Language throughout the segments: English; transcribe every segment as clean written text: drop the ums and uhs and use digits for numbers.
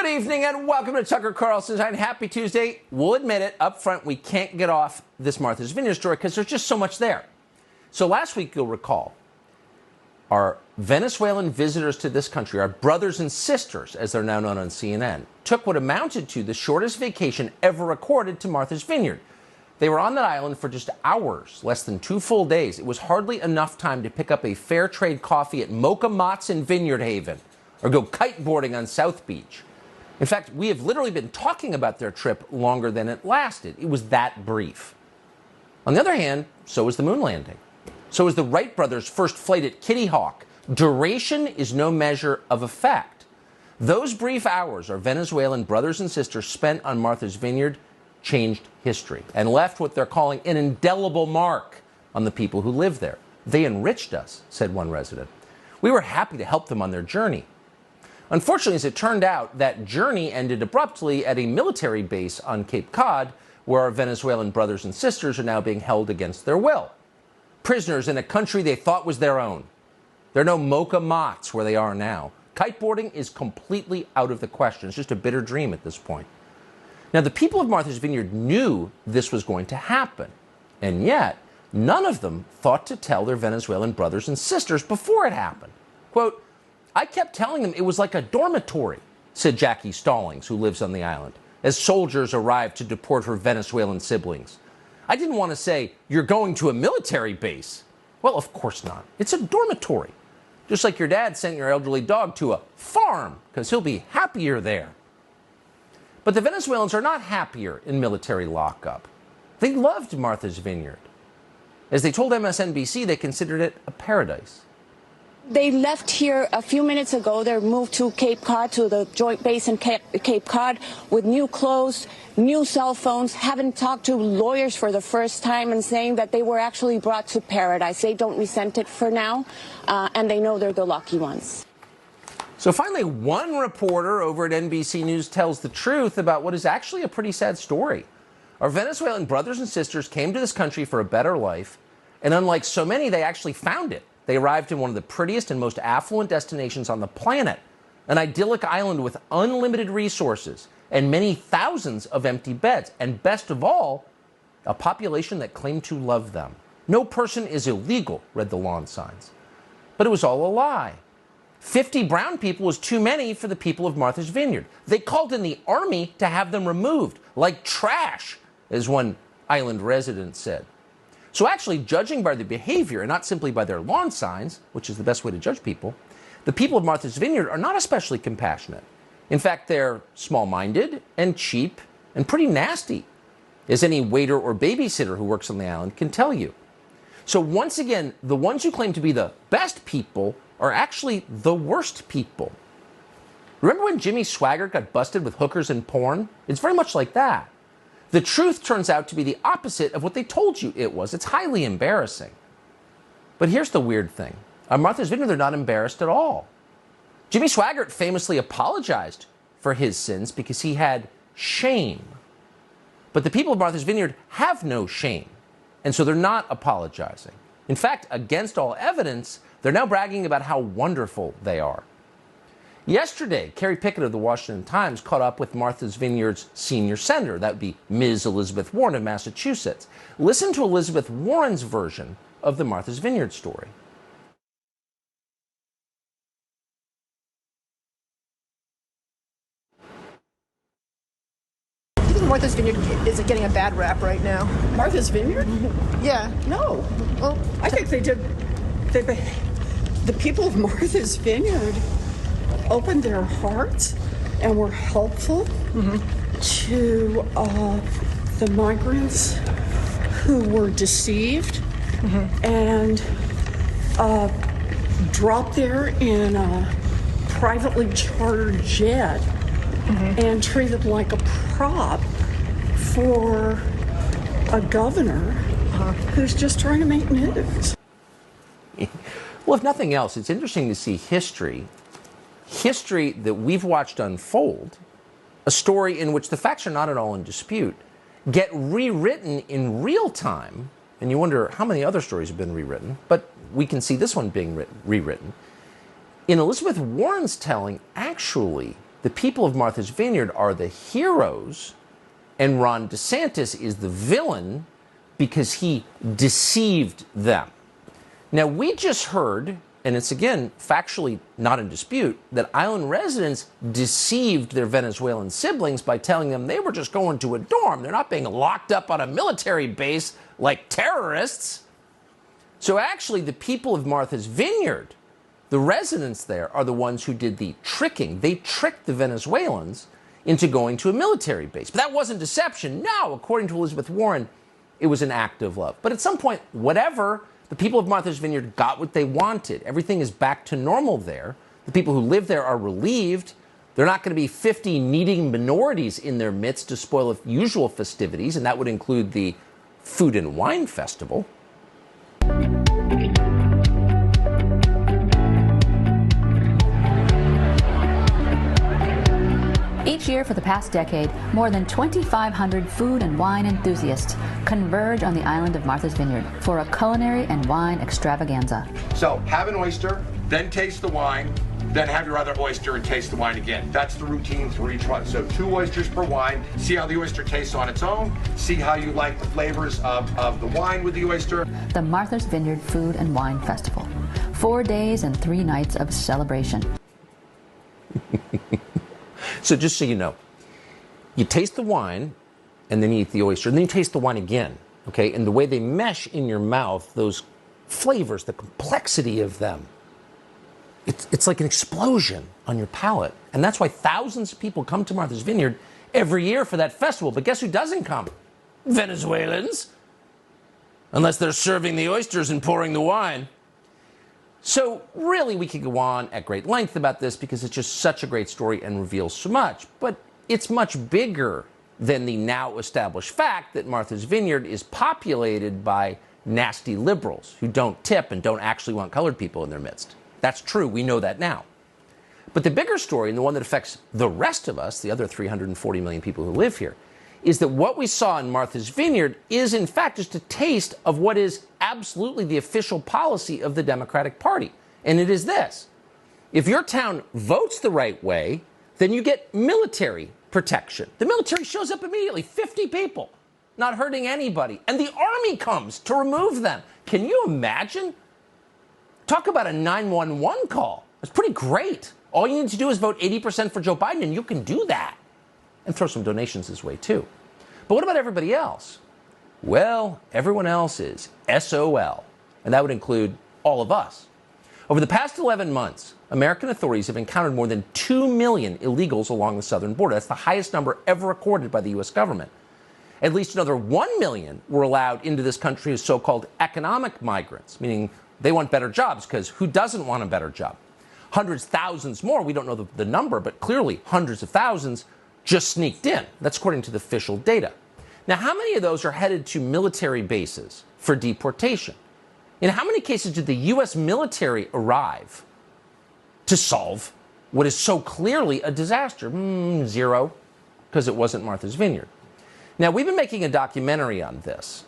evening and welcome to Tucker Carlson's Happy Tuesday. We'll admit it up front, we can't get off this Martha's Vineyard story because there's just so much there. So last week, you'll recall, our Venezuelan visitors to this country, our brothers and sisters, as they're now known on CNN, took what amounted to the shortest vacation ever recorded to Martha's Vineyard. They were on that island for just hours, less than 2 full days. It was hardly enough time to pick up a fair trade coffee at Mocha Mott's in Vineyard Haven or go kiteboarding on South Beach. In fact, we have literally been talking about their trip longer than it lasted. It was that brief. On the other hand, so was the moon landing. So was the Wright brothers' first flight at Kitty Hawk. Duration is no measure of effect. Those brief hours our Venezuelan brothers and sisters spent on Martha's Vineyard changed history and left what they're calling an indelible mark on the people who live there. They enriched us, said one resident. We were happy to help them on their journey. Unfortunately, as it turned out, that journey ended abruptly at a military base on Cape Cod, where our Venezuelan brothers and sisters are now being held against their will. Prisoners in a country they thought was their own. There are no Mocha Mott's where they are now. Kiteboarding is completely out of the question. It's just a bitter dream at this point. Now, the people of Martha's Vineyard knew this was going to happen, and yet none of them thought to tell their Venezuelan brothers and sisters before it happened. Quote, I kept telling them it was like a dormitory, said Jackie Stallings, who lives on the island, as soldiers arrived to deport her Venezuelan siblings. I didn't want to say, you're going to a military base. Well, of course not. It's a dormitory. Just like your dad sent your elderly dog to a farm, because he'll be happier there. But the Venezuelans are not happier in military lockup. They loved Martha's Vineyard. As they told MSNBC, they considered it a paradise. They left here a few minutes ago. They moved to Cape Cod, to the joint base in Cape Cod, with new clothes, new cell phones, having talked to lawyers for the first time and saying that they were actually brought to paradise. They don't resent it for now, and they know they're the lucky ones. So finally, one reporter over at NBC News tells the truth about what is actually a pretty sad story. Our Venezuelan brothers and sisters came to this country for a better life, and unlike so many, they actually found it. They arrived in one of the prettiest and most affluent destinations on the planet, an idyllic island with unlimited resources and many thousands of empty beds, and best of all, a population that claimed to love them. No person is illegal, read the lawn signs. But it was all a lie. 50 brown people was too many for the people of Martha's Vineyard. They called in the army to have them removed, like trash, as one island resident said. So actually, judging by their behavior and not simply by their lawn signs, which is the best way to judge people, the people of Martha's Vineyard are not especially compassionate. In fact, they're small-minded and cheap and pretty nasty, as any waiter or babysitter who works on the island can tell you. So once again, the ones who claim to be the best people are actually the worst people. Remember when Jimmy Swaggart got busted with hookers and porn? It's very much like that. The truth turns out to be the opposite of what they told you it was. It's highly embarrassing. But here's the weird thing. On Martha's Vineyard, they're not embarrassed at all. Jimmy Swaggart famously apologized for his sins because he had shame. But the people of Martha's Vineyard have no shame, and so they're not apologizing. In fact, against all evidence, they're now bragging about how wonderful they are. Yesterday, Kerry Pickett of the Washington Times caught up with Martha's Vineyard's senior senator. That would be Ms. Elizabeth Warren of Massachusetts. Listen to Elizabeth Warren's version of the Martha's Vineyard story. Martha's Vineyard is getting a bad rap right now. Martha's Vineyard? Yeah. No. Well, I think the people of Martha's Vineyard opened their hearts and were helpful to the migrants who were deceived and dropped there in a privately chartered jet and treated like a prop for a governor who's just trying to make news. Well, if nothing else, it's interesting to see history that we've watched unfold, a story in which the facts are not at all in dispute, get rewritten in real time, and you wonder how many other stories have been rewritten, but we can see this one being rewritten. In Elizabeth Warren's telling, actually, the the people of Martha's Vineyard are the heroes, and Ron DeSantis is the villain because he deceived them. Now, we just heard, and it's again factually not in dispute, that island residents deceived their Venezuelan siblings by telling them they were just going to a dorm. They're not being locked up on a military base like terrorists. So actually, the people of Martha's Vineyard, the residents there, are the ones who did the tricking. They tricked the Venezuelans into going to a military base. But that wasn't deception. No, according to Elizabeth Warren, it was an act of love. But at some point, whatever, the people of Martha's Vineyard got what they wanted. Everything is back to normal there. The people who live there are relieved. There are not going to be 50 needing minorities in their midst to spoil usual festivities, and that would include the Food and Wine Festival. Each year for the past decade, more than 2,500 food and wine enthusiasts converge on the island of Martha's Vineyard for a culinary and wine extravaganza. So have an oyster, then taste the wine, then have your other oyster and taste the wine again. That's the routine for each one. So 2 oysters per wine. See how the oyster tastes on its own. See how you like the flavors of the wine with the oyster. The Martha's Vineyard Food and Wine Festival. 4 days and 3 nights of celebration. So just so you know, you taste the wine, and then you eat the oyster, and then you taste the wine again, okay? And the way they mesh in your mouth, those flavors, the complexity of them, it's like an explosion on your palate. And that's why thousands of people come to Martha's Vineyard every year for that festival. But guess who doesn't come? Venezuelans. Unless they're serving the oysters and pouring the wine. So really, we could go on at great length about this because it's just such a great story and reveals so much. But it's much bigger than the now established fact that Martha's Vineyard is populated by nasty liberals who don't tip and don't actually want colored people in their midst. That's true. We know that now. But the bigger story, and the one that affects the rest of us, the other 340 million people who live here, is that what we saw in Martha's Vineyard is, in fact, just a taste of what is absolutely the official policy of the Democratic Party. And it is this. If your town votes the right way, then you get military protection. The military shows up immediately, 50 people, not hurting anybody. And the army comes to remove them. Can you imagine? Talk about a 911 call. It's pretty great. All you need to do is vote 80% for Joe Biden, and you can do that. And throw some donations his way, too. But what about everybody else? Well, everyone else is SOL, and that would include all of us. Over the past 11 months, American authorities have encountered more than 2 million illegals along the southern border. That's the highest number ever recorded by the U.S. government. At least another 1 million were allowed into this country as so-called economic migrants, meaning they want better jobs, because who doesn't want a better job? Hundreds, thousands more, we don't know the number, but clearly hundreds of thousands just sneaked in. That's according to the official data. Now, how many of those are headed to military bases for deportation? In how many cases did the U.S. military arrive to solve what is so clearly a disaster? 0, because it wasn't Martha's Vineyard. Now, we've been making a documentary on this,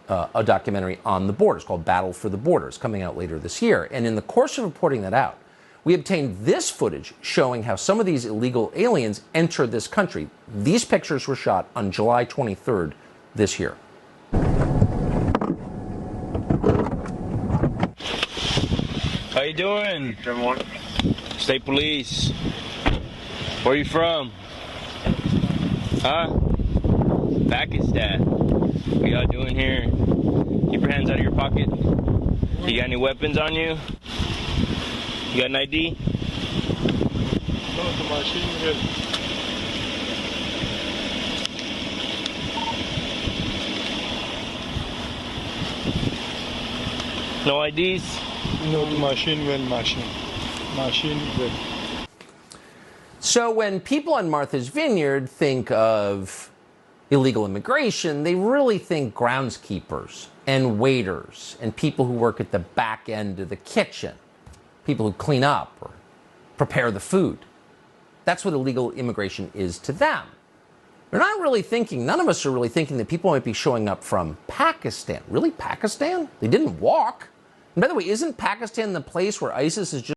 a documentary on the borders called Battle for the Borders, coming out later this year. And in the course of reporting that out, we obtained this footage showing how some of these illegal aliens entered this country. These pictures were shot on July 23rd this year. How you doing? Everyone. State Police. Where are you from? Huh? Pakistan. What y'all doing here? Keep your hands out of your pocket. You got any weapons on you? You got an ID? No IDs? No, the machine will machine. Machine will. So when people on Martha's Vineyard think of illegal immigration, they really think groundskeepers and waiters and people who work at the back end of the kitchen. People who clean up or prepare the food. That's what illegal immigration is to them. They're not really thinking, none of us are really thinking that people might be showing up from Pakistan. Really, Pakistan? They didn't walk. And by the way, isn't Pakistan the place where ISIS is just